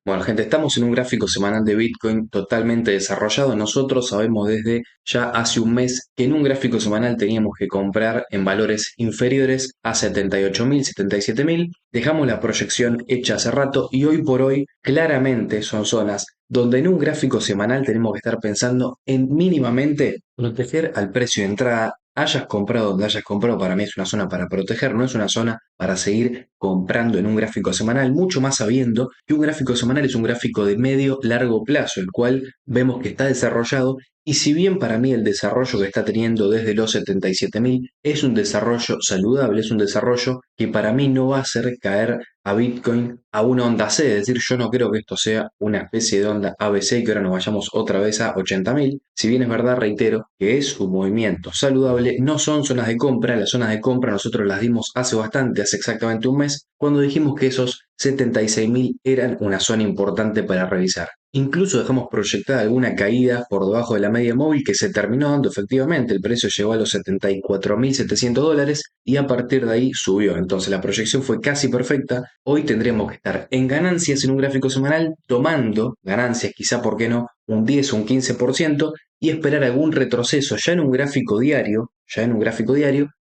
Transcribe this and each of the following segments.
Bueno, gente, estamos en un gráfico semanal de Bitcoin totalmente desarrollado. Nosotros sabemos desde ya hace un mes que en un gráfico semanal teníamos que comprar en valores inferiores a 78.000, 77.000. Dejamos la proyección hecha hace rato y hoy por hoy claramente son zonas donde en un gráfico semanal tenemos que estar pensando en mínimamente proteger al precio de entrada. Hayas comprado donde hayas comprado, para mí es una zona para proteger, no es una zona para seguir comprando en un gráfico semanal, mucho más sabiendo que un gráfico semanal es un gráfico de medio largo plazo, el cual vemos que está desarrollado. Y si bien para mí el desarrollo que está teniendo desde los 77.000 es un desarrollo saludable, es un desarrollo que para mí no va a hacer caer a Bitcoin a una onda C, es decir, yo no creo que esto sea una especie de onda ABC y que ahora nos vayamos otra vez a 80.000. Si bien es verdad, reitero, que es un movimiento saludable, no son zonas de compra. Las zonas de compra nosotros las dimos hace bastante, hace exactamente un mes, cuando dijimos que esos 76.000 eran una zona importante para revisar. Incluso dejamos proyectada alguna caída por debajo de la media móvil que se terminó dando efectivamente. El precio llegó a los 74.700 dólares y a partir de ahí subió. Entonces la proyección fue casi perfecta. Hoy tendremos que estar en ganancias en un gráfico semanal, tomando ganancias, quizá, ¿por qué no? Un 10 o un 15% y esperar algún retroceso ya en un gráfico diario,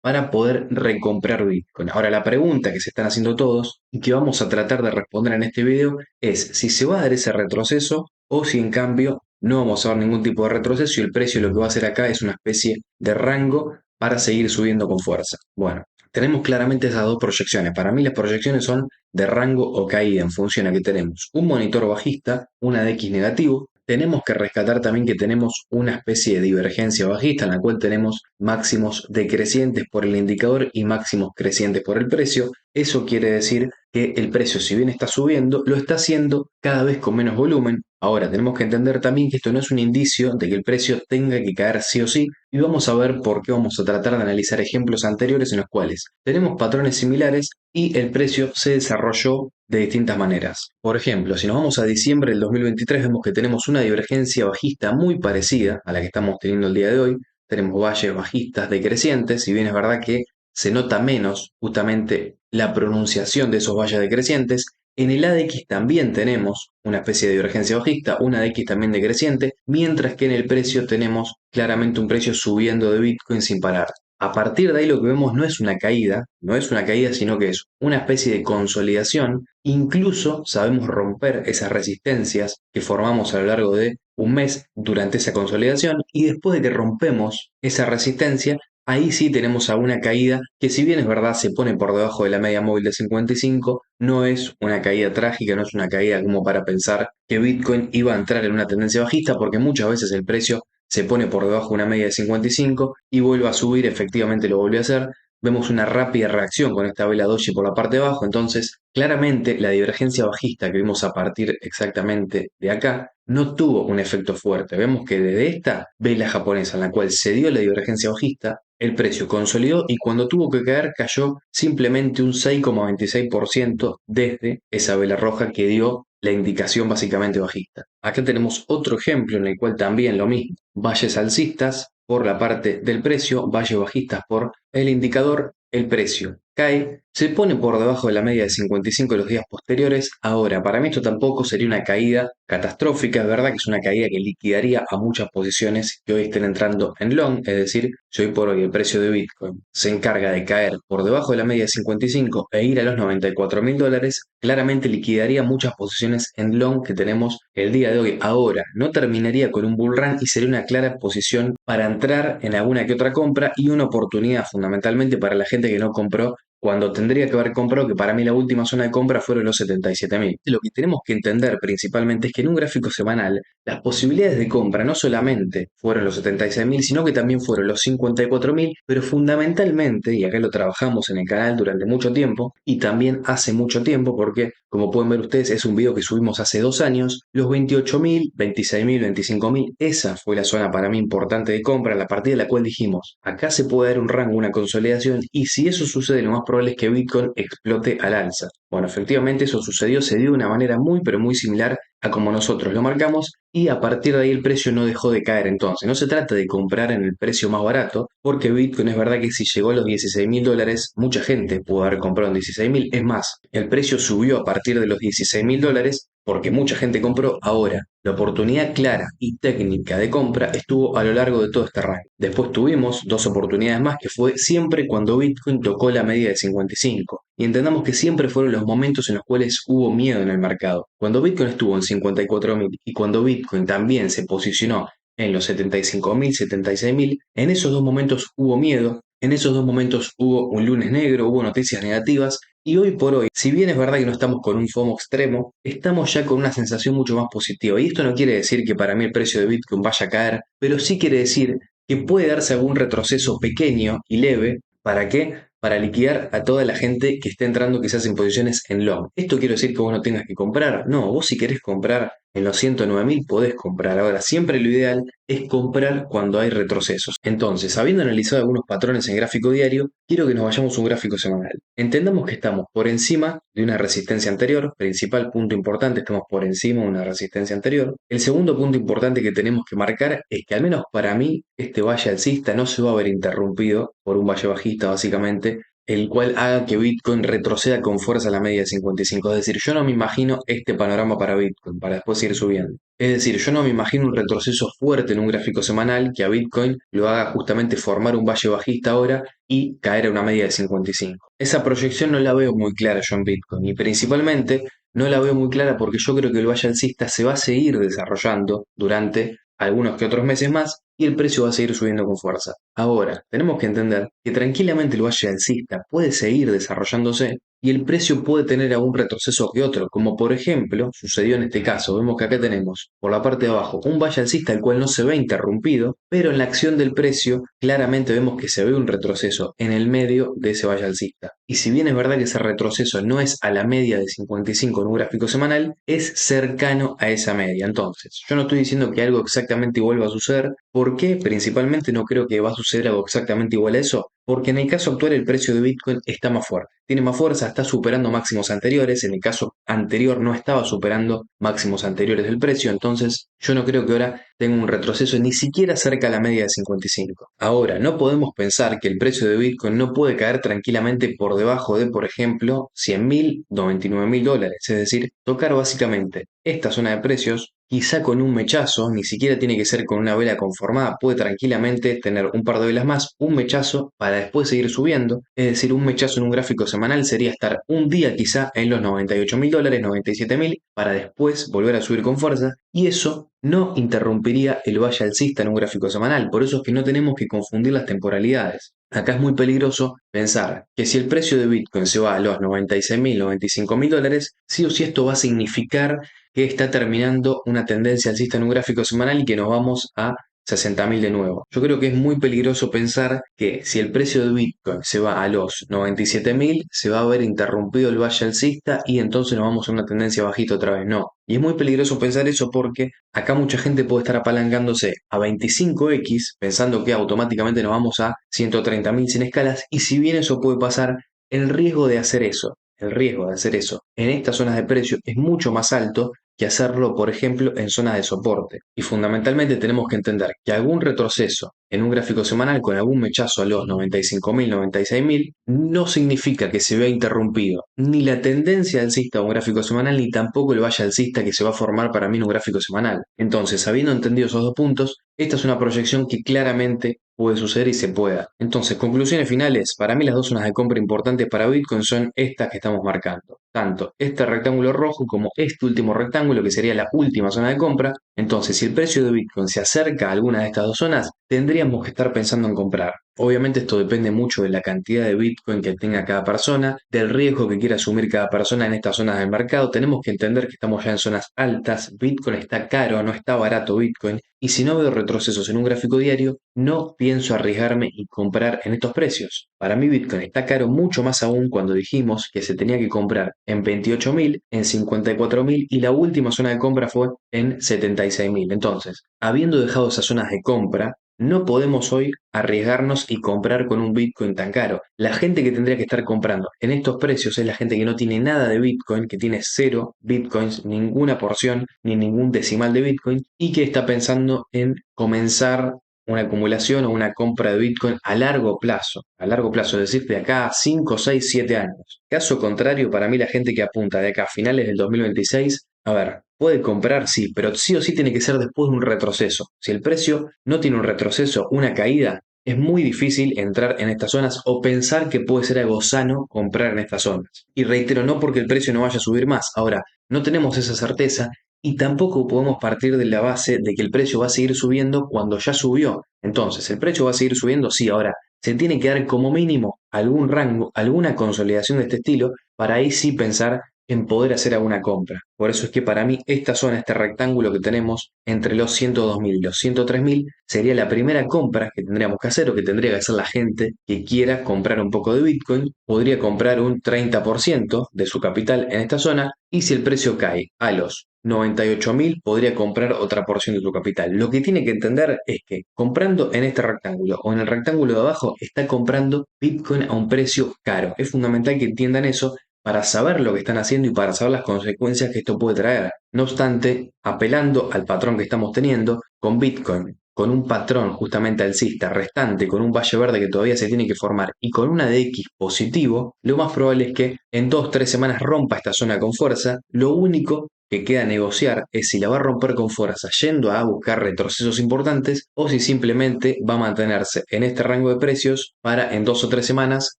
para poder recomprar Bitcoin. Ahora, la pregunta que se están haciendo todos y que vamos a tratar de responder en este video es si se va a dar ese retroceso o si en cambio no vamos a ver ningún tipo de retroceso y el precio lo que va a hacer acá es una especie de rango para seguir subiendo con fuerza. Bueno, tenemos claramente esas dos proyecciones. Para mí las proyecciones son de rango o caída en función a que tenemos un monitor bajista, una de X negativo. Tenemos que rescatar también que tenemos una especie de divergencia bajista en la cual tenemos máximos decrecientes por el indicador y máximos crecientes por el precio. Eso quiere decir que el precio, si bien está subiendo, lo está haciendo cada vez con menos volumen. Ahora, tenemos que entender también que esto no es un indicio de que el precio tenga que caer sí o sí, y vamos a ver por qué. Vamos a tratar de analizar ejemplos anteriores en los cuales tenemos patrones similares y el precio se desarrolló de distintas maneras. Por ejemplo, si nos vamos a diciembre del 2023, vemos que tenemos una divergencia bajista muy parecida a la que estamos teniendo el día de hoy. Tenemos valles bajistas decrecientes, si bien es verdad que se nota menos justamente la pronunciación de esos valles decrecientes. En el ADX también tenemos una especie de divergencia bajista, una ADX también decreciente, mientras que en el precio tenemos claramente un precio subiendo de Bitcoin sin parar. A partir de ahí lo que vemos no es una caída, no es una caída, sino que es una especie de consolidación. Incluso sabemos romper esas resistencias que formamos a lo largo de un mes durante esa consolidación y después de que rompemos esa resistencia, ahí sí tenemos alguna caída que, si bien es verdad se pone por debajo de la media móvil de 55, no es una caída trágica, no es una caída como para pensar que Bitcoin iba a entrar en una tendencia bajista, porque muchas veces el precio se pone por debajo de una media de 55 y vuelve a subir, efectivamente lo volvió a hacer. Vemos una rápida reacción con esta vela doji por la parte de abajo, entonces claramente la divergencia bajista que vimos a partir exactamente de acá no tuvo un efecto fuerte. Vemos que desde esta vela japonesa en la cual se dio la divergencia bajista, el precio consolidó y cuando tuvo que caer cayó simplemente un 6,26% desde esa vela roja que dio la indicación básicamente bajista. Acá tenemos otro ejemplo en el cual también lo mismo, valles alcistas por la parte del precio, valles bajistas por el indicador, el precio cae, se pone por debajo de la media de 55 de los días posteriores. Ahora, para mí esto tampoco sería una caída catastrófica, es verdad que es una caída que liquidaría a muchas posiciones que hoy estén entrando en long, es decir, si hoy por hoy el precio de Bitcoin se encarga de caer por debajo de la media de 55 e ir a los 94.000 dólares, claramente liquidaría muchas posiciones en long que tenemos el día de hoy. Ahora, no terminaría con un bull run y sería una clara posición para entrar en alguna que otra compra y una oportunidad fundamentalmente para la gente que no compró cuando tendría que haber comprado, que para mí la última zona de compra fueron los 77.000. Lo que tenemos que entender principalmente es que en un gráfico semanal las posibilidades de compra no solamente fueron los 76.000, sino que también fueron los 54.000, pero fundamentalmente, y acá lo trabajamos en el canal durante mucho tiempo y también hace mucho tiempo, porque como pueden ver ustedes es un video que subimos hace 2 años, los 28.000, 26.000, 25.000, esa fue la zona para mí importante de compra, la partida de la cual dijimos, acá se puede dar un rango, una consolidación, y si eso sucede, lo más probable es que Bitcoin explote al alza. Bueno, efectivamente eso sucedió, se dio de una manera muy pero muy similar a como nosotros lo marcamos y a partir de ahí el precio no dejó de caer. Entonces, no se trata de comprar en el precio más barato, porque Bitcoin es verdad que si llegó a los 16.000 dólares, mucha gente pudo haber comprado en 16.000. Es más, el precio subió a partir de los 16.000 dólares porque mucha gente compró. Ahora, la oportunidad clara y técnica de compra estuvo a lo largo de todo este rango. Después tuvimos dos oportunidades más, que fue siempre cuando Bitcoin tocó la media de 55. Y entendamos que siempre fueron los momentos en los cuales hubo miedo en el mercado. Cuando Bitcoin estuvo en 54.000 y cuando Bitcoin también se posicionó en los 75.000, 76.000, en esos dos momentos hubo miedo, en esos dos momentos hubo un lunes negro, hubo noticias negativas, y hoy por hoy, si bien es verdad que no estamos con un FOMO extremo, estamos ya con una sensación mucho más positiva. Y esto no quiere decir que para mí el precio de Bitcoin vaya a caer, pero sí quiere decir que puede darse algún retroceso pequeño y leve. ¿Para qué? Para liquidar a toda la gente que esté entrando quizás en posiciones en long. ¿Esto quiere decir que vos no tengas que comprar? No, vos si querés comprar en los 109.000 podés comprar. Ahora, siempre lo ideal es comprar cuando hay retrocesos. Entonces, habiendo analizado algunos patrones en gráfico diario, quiero que nos vayamos a un gráfico semanal. Entendamos que estamos por encima de una resistencia anterior, principal punto importante, estamos por encima de una resistencia anterior. El segundo punto importante que tenemos que marcar es que al menos para mí este valle alcista no se va a ver interrumpido por un valle bajista básicamente, el cual haga que Bitcoin retroceda con fuerza a la media de 55. Es decir, yo no me imagino este panorama para Bitcoin, para después ir subiendo. Es decir, yo no me imagino un retroceso fuerte en un gráfico semanal que a Bitcoin lo haga justamente formar un valle bajista ahora y caer a una media de 55. Esa proyección no la veo muy clara yo en Bitcoin y principalmente no la veo muy clara porque yo creo que el valle alcista se va a seguir desarrollando durante algunos que otros meses más y el precio va a seguir subiendo con fuerza. Ahora, tenemos que entender que tranquilamente el valle alcista puede seguir desarrollándose y el precio puede tener algún retroceso que otro, como por ejemplo sucedió en este caso. Vemos que acá tenemos por la parte de abajo un valle alcista el cual no se ve interrumpido, pero en la acción del precio claramente vemos que se ve un retroceso en el medio de ese valle alcista. Y si bien es verdad que ese retroceso no es a la media de 55 en un gráfico semanal, es cercano a esa media. Entonces, yo no estoy diciendo que algo exactamente igual va a suceder. ¿Por qué? Principalmente no creo que va a suceder algo exactamente igual a eso, porque en el caso actual el precio de Bitcoin está más fuerte. Tiene más fuerza, está superando máximos anteriores. En el caso anterior no estaba superando máximos anteriores del precio. Entonces, yo no creo que ahora tenga un retroceso ni siquiera cerca a la media de 55. Ahora, no podemos pensar que el precio de Bitcoin no puede caer tranquilamente por debajo de, por ejemplo, 100.000, 99.000 dólares. Es decir, tocar básicamente esta zona de precios, quizá con un mechazo, ni siquiera tiene que ser con una vela conformada, puede tranquilamente tener un par de velas más, un mechazo para después seguir subiendo. Es decir, un mechazo en un gráfico semanal sería estar un día quizá en los 98.000 dólares, 97.000, para después volver a subir con fuerza, y eso no interrumpiría el valle alcista en un gráfico semanal. Por eso es que no tenemos que confundir las temporalidades. Acá es muy peligroso pensar que si el precio de Bitcoin se va a los 96.000, 95.000 dólares, sí o sí esto va a significar que está terminando una tendencia alcista en un gráfico semanal y que nos vamos a 60.000 de nuevo. Yo creo que es muy peligroso pensar que si el precio de Bitcoin se va a los 97.000, se va a ver interrumpido el valle alcista y entonces nos vamos a una tendencia bajita otra vez. No. Y es muy peligroso pensar eso porque acá mucha gente puede estar apalancándose a 25x pensando que automáticamente nos vamos a 130.000 sin escalas, y si bien eso puede pasar, el riesgo de hacer eso en estas zonas de precio es mucho más alto que hacerlo, por ejemplo, en zonas de soporte. Y fundamentalmente tenemos que entender que algún retroceso en un gráfico semanal con algún mechazo a los 95.000, 96.000 no significa que se vea interrumpido ni la tendencia alcista de un gráfico semanal ni tampoco el valle alcista que se va a formar para mí en un gráfico semanal. Entonces, habiendo entendido esos dos puntos, esta es una proyección que claramente puede suceder y se pueda. Entonces, conclusiones finales. Para mí las dos zonas de compra importantes para Bitcoin son estas que estamos marcando. Tanto este rectángulo rojo como este último rectángulo, que sería la última zona de compra. Entonces, si el precio de Bitcoin se acerca a alguna de estas dos zonas, tendríamos que estar pensando en comprar. Obviamente esto depende mucho de la cantidad de Bitcoin que tenga cada persona, del riesgo que quiera asumir cada persona en estas zonas del mercado. Tenemos que entender que estamos ya en zonas altas, Bitcoin está caro, no está barato Bitcoin, y si no veo retrocesos en un gráfico diario, no pienso arriesgarme y comprar en estos precios. Para mí Bitcoin está caro mucho más aún cuando dijimos que se tenía que comprar en 28.000, en 54.000 y la última zona de compra fue en 76.000. Entonces, habiendo dejado esas zonas de compra, no podemos hoy arriesgarnos y comprar con un Bitcoin tan caro. La gente que tendría que estar comprando en estos precios es la gente que no tiene nada de Bitcoin, que tiene cero Bitcoins, ninguna porción ni ningún decimal de Bitcoin y que está pensando en comenzar una acumulación o una compra de Bitcoin a largo plazo, es decir, de acá a 5, 6, 7 años. Caso contrario, para mí la gente que apunta de acá a finales del 2026 A ver, puede comprar, sí, pero sí o sí tiene que ser después de un retroceso. Si el precio no tiene un retroceso, una caída, es muy difícil entrar en estas zonas o pensar que puede ser algo sano comprar en estas zonas. Y reitero, no porque el precio no vaya a subir más. Ahora, no tenemos esa certeza y tampoco podemos partir de la base de que el precio va a seguir subiendo cuando ya subió. Entonces, ¿el precio va a seguir subiendo? Sí, ahora se tiene que dar como mínimo algún rango, alguna consolidación de este estilo, para ahí sí pensar en poder hacer alguna compra. Por eso es que para mí esta zona, este rectángulo que tenemos entre los 102.000 y los 103.000, sería la primera compra que tendríamos que hacer o que tendría que hacer la gente que quiera comprar un poco de Bitcoin. Podría comprar un 30% de su capital en esta zona y si el precio cae a los 98.000 podría comprar otra porción de su capital. Lo que tiene que entender es que comprando en este rectángulo o en el rectángulo de abajo está comprando Bitcoin a un precio caro. Es fundamental que entiendan eso para saber lo que están haciendo y para saber las consecuencias que esto puede traer. No obstante, apelando al patrón que estamos teniendo, con Bitcoin, con un patrón justamente alcista restante, con un valle verde que todavía se tiene que formar y con una DX positivo, lo más probable es que en 2 o 3 semanas rompa esta zona con fuerza. Lo único que queda negociar es si la va a romper con fuerza yendo a buscar retrocesos importantes o si simplemente va a mantenerse en este rango de precios para en 2 o 3 semanas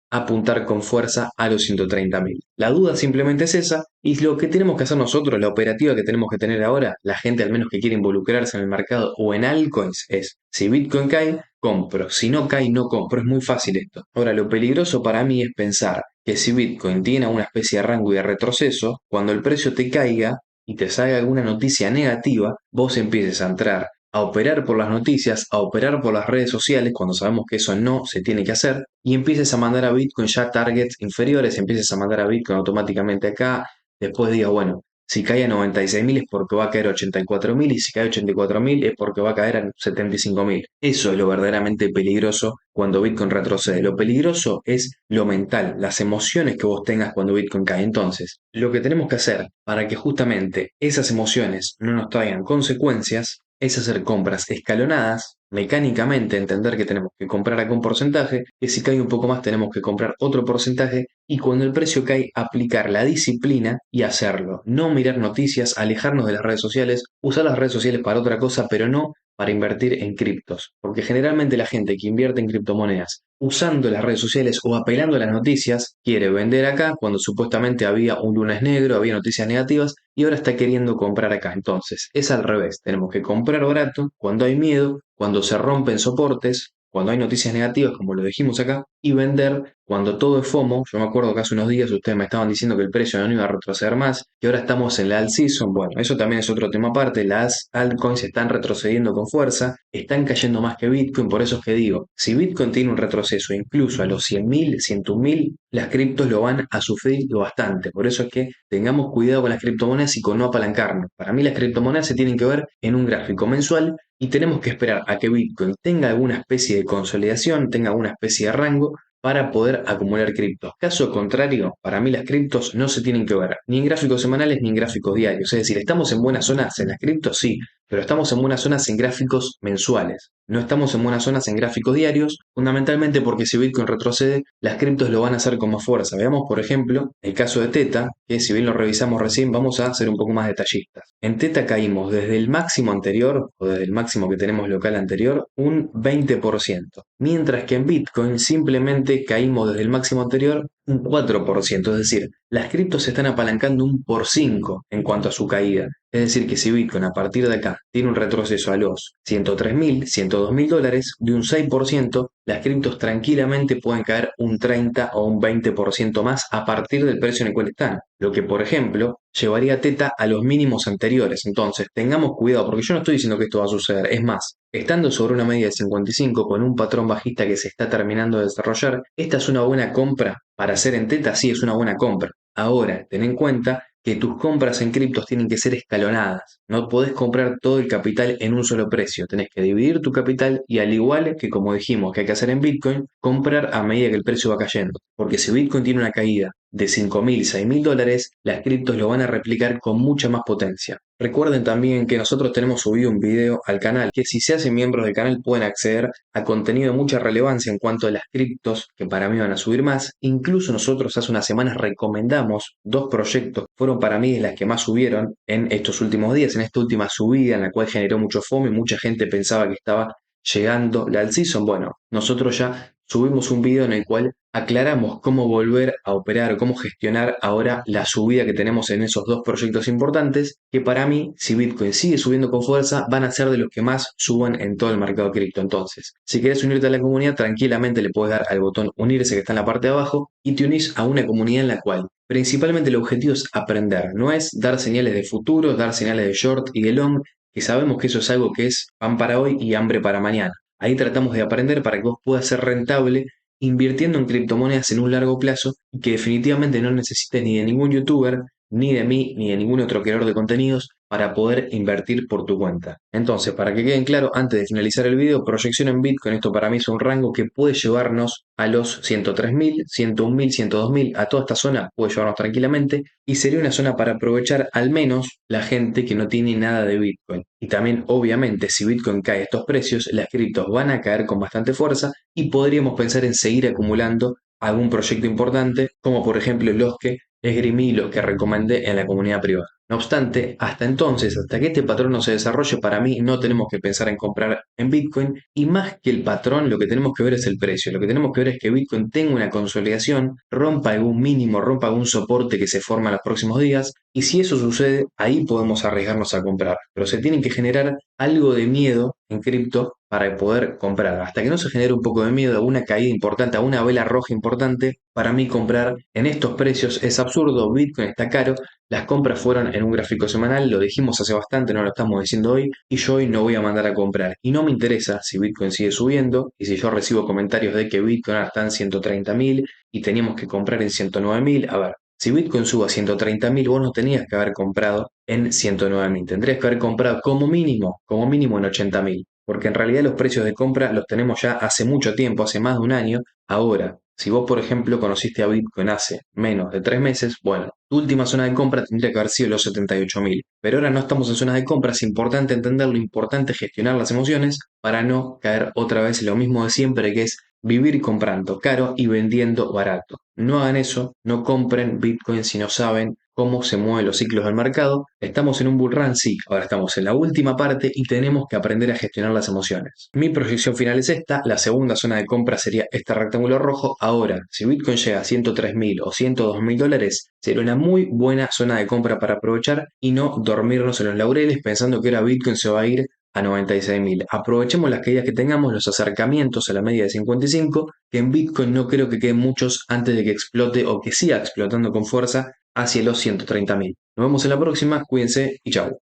apuntar con fuerza a los 130.000. La duda simplemente es esa y lo que tenemos que hacer nosotros, la operativa que tenemos que tener ahora, la gente al menos que quiere involucrarse en el mercado o en altcoins es, si Bitcoin cae, compro, si no cae, no compro, es muy fácil esto. Ahora, lo peligroso para mí es pensar que si Bitcoin tiene una especie de rango y de retroceso, cuando el precio te caiga y te salga alguna noticia negativa, vos empieces a entrar a operar por las noticias, a operar por las redes sociales, cuando sabemos que eso no se tiene que hacer, y empieces a mandar a Bitcoin ya targets inferiores, empieces a mandar a Bitcoin automáticamente acá, después digas, bueno, si cae a 96.000 es porque va a caer a 84.000 y si cae a 84.000 es porque va a caer a 75.000. Eso es lo verdaderamente peligroso cuando Bitcoin retrocede. Lo peligroso es lo mental, las emociones que vos tengas cuando Bitcoin cae. Entonces, lo que tenemos que hacer para que justamente esas emociones no nos traigan consecuencias es hacer compras escalonadas, mecánicamente entender que tenemos que comprar acá un porcentaje, que si cae un poco más tenemos que comprar otro porcentaje y cuando el precio cae aplicar la disciplina y hacerlo. No mirar noticias, alejarnos de las redes sociales, usar las redes sociales para otra cosa, pero no para invertir en criptos, porque generalmente la gente que invierte en criptomonedas usando las redes sociales o apelando a las noticias quiere vender acá cuando supuestamente había un lunes negro, había noticias negativas y ahora está queriendo comprar acá. Entonces, es al revés, tenemos que comprar barato cuando hay miedo, cuando se rompen soportes, cuando hay noticias negativas, como lo dijimos acá, y vender cuando todo es FOMO. Yo me acuerdo que hace unos días ustedes me estaban diciendo que el precio no iba a retroceder más, que ahora estamos en la alt season. Bueno, eso también es otro tema aparte. Las altcoins están retrocediendo con fuerza, están cayendo más que Bitcoin, por eso es que digo, si Bitcoin tiene un retroceso incluso a los 100.000, 101.000, las criptos lo van a sufrir bastante. Por eso es que tengamos cuidado con las criptomonedas y con no apalancarnos. Para mí las criptomonedas se tienen que ver en un gráfico mensual y tenemos que esperar a que Bitcoin tenga alguna especie de consolidación, tenga alguna especie de rango para poder acumular criptos. Caso contrario, para mí las criptos no se tienen que ver ni en gráficos semanales ni en gráficos diarios. Es decir, ¿estamos en buenas zonas en las criptos? Sí, pero estamos en buenas zonas en gráficos mensuales. No estamos en buenas zonas en gráficos diarios, fundamentalmente porque si Bitcoin retrocede, las criptos lo van a hacer con más fuerza. Veamos, por ejemplo, el caso de Teta, que si bien lo revisamos recién, vamos a ser un poco más detallistas. En Teta caímos desde el máximo anterior, o desde el máximo que tenemos local anterior, un 20%. Mientras que en Bitcoin simplemente caímos desde el máximo anterior un 4%. Es decir, las criptos se están apalancando un por 5 en cuanto a su caída. Es decir, que si Bitcoin a partir de acá tiene un retroceso a los 103.000, 102.000 dólares de un 6%, las criptos tranquilamente pueden caer un 30 o un 20% más a partir del precio en el cual están. Lo que, por ejemplo, llevaría a Teta a los mínimos anteriores. Entonces, tengamos cuidado, porque yo no estoy diciendo que esto va a suceder. Es más, estando sobre una media de 55 con un patrón bajista que se está terminando de desarrollar, esta es una buena compra para hacer en Teta, sí es una buena compra. Ahora, ten en cuenta que tus compras en criptos tienen que ser escalonadas. No podés comprar todo el capital en un solo precio. Tenés que dividir tu capital y al igual que como dijimos que hay que hacer en Bitcoin, comprar a medida que el precio va cayendo. Porque si Bitcoin tiene una caída de 5.000, 6.000 dólares, las criptos lo van a replicar con mucha más potencia. Recuerden también que nosotros tenemos subido un video al canal que si se hacen miembros del canal pueden acceder a contenido de mucha relevancia en cuanto a las criptos que para mí van a subir más. Incluso nosotros hace unas semanas recomendamos dos proyectos, fueron para mí de las que más subieron en estos últimos días, en esta última subida en la cual generó mucho FOMO y mucha gente pensaba que estaba llegando la season. Bueno, nosotros ya subimos un video en el cual aclaramos cómo volver a operar, cómo gestionar ahora la subida que tenemos en esos dos proyectos importantes, que para mí, si Bitcoin sigue subiendo con fuerza, van a ser de los que más suban en todo el mercado cripto. Entonces, si quieres unirte a la comunidad, tranquilamente le puedes dar al botón unirse que está en la parte de abajo y te unís a una comunidad en la cual principalmente el objetivo es aprender, no es dar señales de futuro, dar señales de short y de long, que sabemos que eso es algo que es pan para hoy y hambre para mañana. Ahí tratamos de aprender para que vos puedas ser rentable invirtiendo en criptomonedas en un largo plazo y que definitivamente no necesites ni de ningún youtuber, ni de mí, ni de ningún otro creador de contenidos para poder invertir por tu cuenta. Entonces, para que queden claro, antes de finalizar el video, proyección en Bitcoin, esto para mí es un rango que puede llevarnos a los 103.000, 101.000, 102.000, a toda esta zona puede llevarnos tranquilamente y sería una zona para aprovechar al menos la gente que no tiene nada de Bitcoin. Y también, obviamente, si Bitcoin cae a estos precios, las criptos van a caer con bastante fuerza y podríamos pensar en seguir acumulando algún proyecto importante, como por ejemplo los que esgrimí y los que recomendé en la comunidad privada. No obstante, hasta entonces, hasta que este patrón no se desarrolle, para mí no tenemos que pensar en comprar en Bitcoin y más que el patrón, lo que tenemos que ver es el precio. Lo que tenemos que ver es que Bitcoin tenga una consolidación, rompa algún mínimo, rompa algún soporte que se forma en los próximos días y si eso sucede, ahí podemos arriesgarnos a comprar. Pero se tiene que generar algo de miedo en cripto para poder comprar. Hasta que no se genere un poco de miedo a una caída importante, a una vela roja importante, para mí comprar en estos precios es absurdo. Bitcoin está caro. Las compras fueron en un gráfico semanal, lo dijimos hace bastante, no lo estamos diciendo hoy, y yo hoy no voy a mandar a comprar. Y no me interesa si Bitcoin sigue subiendo, y si yo recibo comentarios de que Bitcoin ahora está en 130.000 y teníamos que comprar en 109.000. A ver, si Bitcoin sube a 130.000, vos no tenías que haber comprado en 109.000. Tendrías que haber comprado como mínimo en 80.000. Porque en realidad los precios de compra los tenemos ya hace mucho tiempo, hace más de un año. Ahora, si vos, por ejemplo, conociste a Bitcoin hace menos de 3 meses, bueno, tu última zona de compra tendría que haber sido los 78.000. Pero ahora no estamos en zonas de compra, es importante entenderlo, importante gestionar las emociones para no caer otra vez en lo mismo de siempre, que es vivir comprando caro y vendiendo barato. No hagan eso, no compren Bitcoin si no saben cómo se mueven los ciclos del mercado. Estamos en un bull run, sí, ahora estamos en la última parte y tenemos que aprender a gestionar las emociones. Mi proyección final es esta, la segunda zona de compra sería este rectángulo rojo. Ahora, si Bitcoin llega a 103.000 o 102.000 dólares, sería una muy buena zona de compra para aprovechar y no dormirnos en los laureles pensando que ahora Bitcoin se va a ir a 96.000. Aprovechemos las caídas que tengamos, los acercamientos a la media de 55, que en Bitcoin no creo que queden muchos antes de que explote o que siga explotando con fuerza hacia los 130.000. Nos vemos en la próxima, cuídense y chao.